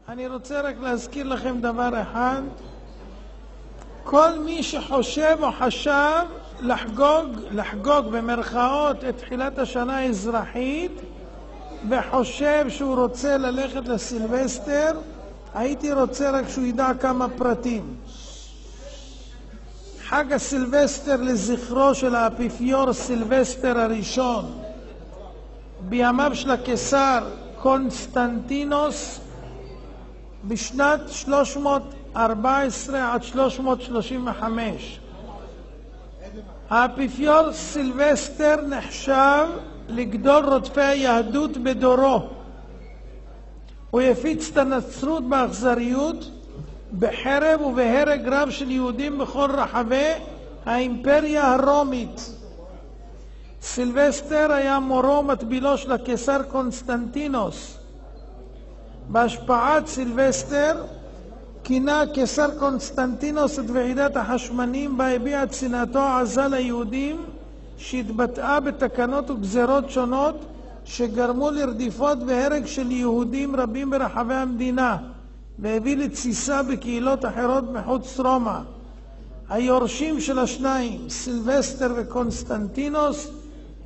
אני רוצה רק להזכיר לכם דבר אחד. כל מי שחושב או חשב לחגוג במרכאות את תחילת השנה האזרחית וחושב שהוא רוצה ללכת לסילבסטר, הייתי רוצה רק שהוא ידע כמה פרטים. חג הסילבסטר לזכרו של האפיפיור סילבסטר הראשון בימיו של הקיסר קונסטנטינוס בשנת 314 עד 335. האפיפיור סילבסטר נחשב לגדול רודפי היהדות בדורו. הוא הפיץ את הנצרות באכזריות, בחרב ובהרג רב של יהודים בכל רחבי האימפריה הרומית. סילבסטר היה מורו ומטבילו של הקיסר קונסטנטינוס. בהשפעת סילבסטר כינה קיסר קונסטנטינוס את ועידת החשמנים בה הביע את שנאתו העזה ליהודים, שהתבטאה בתקנות וגזרות שונות שגרמו לרדיפות והרג של יהודים רבים ברחבי המדינה, והביא לתסיסה בקהילות אחרות מחוץ רומא. היורשים של השניים, סילבסטר וקונסטנטינוס,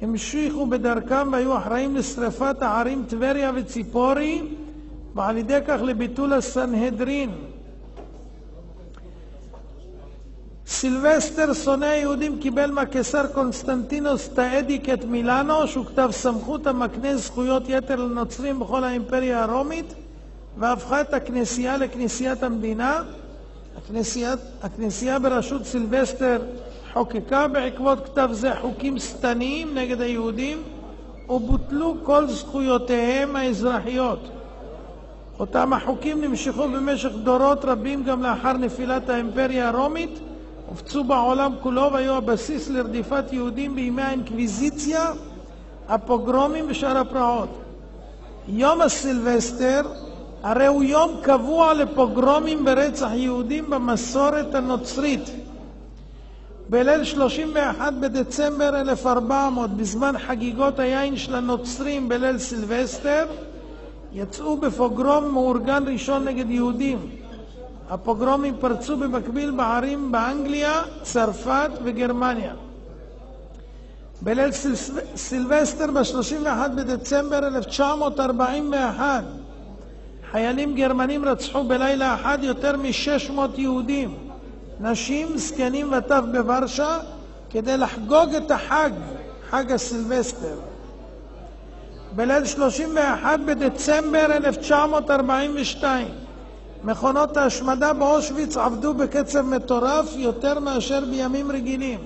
המשיכו בדרכם והיו אחראים לשרפת הערים טבריה וציפורי, ועל ידי כך לביטול הסנהדרין. סילבסטר שונא היהודים קיבל מהקיסר קונסטנטינוס את האדיקט מילאנו, שהוא כתב סמכות המקנה זכויות יתר לנוצרים בכל האימפריה הרומית, והפכה את הכנסייה לכנסיית המדינה. הכנסייה בראשות סילבסטר חוקקה בעקבות כתב זה חוקים שטניים נגד היהודים, ובוטלו כל זכויותיהם האזרחיות. אותם החוקים נמשכו במשך דורות רבים גם לאחר נפילת האימפריה הרומית, הופצו בעולם כולו והיו הבסיס לרדיפת יהודים בימי האינקוויזיציה, הפוגרומים ושאר הפרעות. יום הסילבסטר הרי הוא יום קבוע לפוגרומים ברצח יהודים במסורת הנוצרית. בליל 31 בדצמבר 1400, בזמן חגיגות היין של הנוצרים בליל סילבסטר, יצאו בפוגרום מאורגן ראשון נגד יהודים. הפוגרומים פרצו במקביל בערים באנגליה, צרפת וגרמניה. בליל סילבסטר ב-31 בדצמבר 1941, חיילים גרמנים רצחו בלילה אחד יותר מ-600 יהודים, נשים, זקנים וטף בוורשה, כדי לחגוג את החג, חג הסילבסטר. בליל 31 בדצמבר 1942, מכונות ההשמדה באושוויץ עבדו בקצב מטורף יותר מאשר בימים רגילים,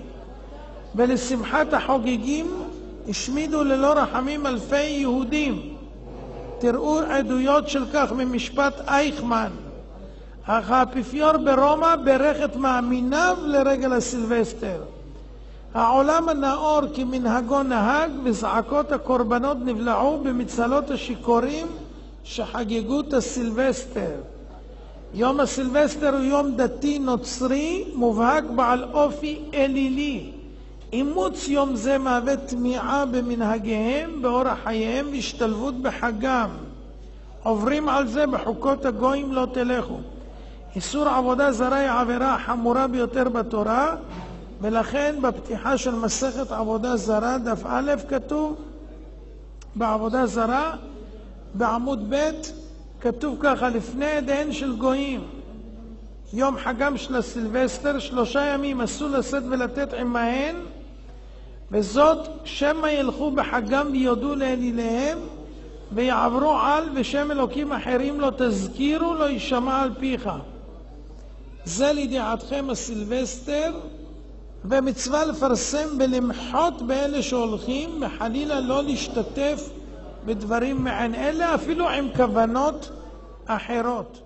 ולשמחת החוגגים השמידו ללא רחמים אלפי יהודים. תראו עדויות של כך ממשפט אייכמן. אך האפיפיור ברומא ברך את מאמיניו לרגל הסילבסטר. העולם הנאור כמנהגו נהג, וזעקות הקורבנות נבלעו במצלות השיכורים שחגגו את הסילבסטר. יום הסילבסטר הוא יום דתי נוצרי מובהק בעל אופי אלילי. אימוץ יום זה מהווה תמיעה במנהגיהם, באורח חייהם והשתלבות בחגם. עוברים על זה בחוקות הגויים לא תלכו. איסור עבודה זרה היא עבירה החמורה ביותר בתורה, ולכן בפתיחה של מסכת עבודה זרה דף א' כתוב בעבודה זרה בעמוד ב' כתוב ככה: לפני ידיהן של גויים יום חגם של הסילבסטר 3 ימים אסור לשאת ולתת עמהן, וזאת שמא ילכו בחגם ויודו לאליליהם ויעברו על, ושם אלוקים אחרים לא תזכירו לא יישמע על פיך. זה לידיעתכם הסילבסטר, ומצווה לפרסם ולמחות באלה שהולכים, וחלילה לא להשתתף בדברים מעין אלה אפילו עם כוונות אחרות.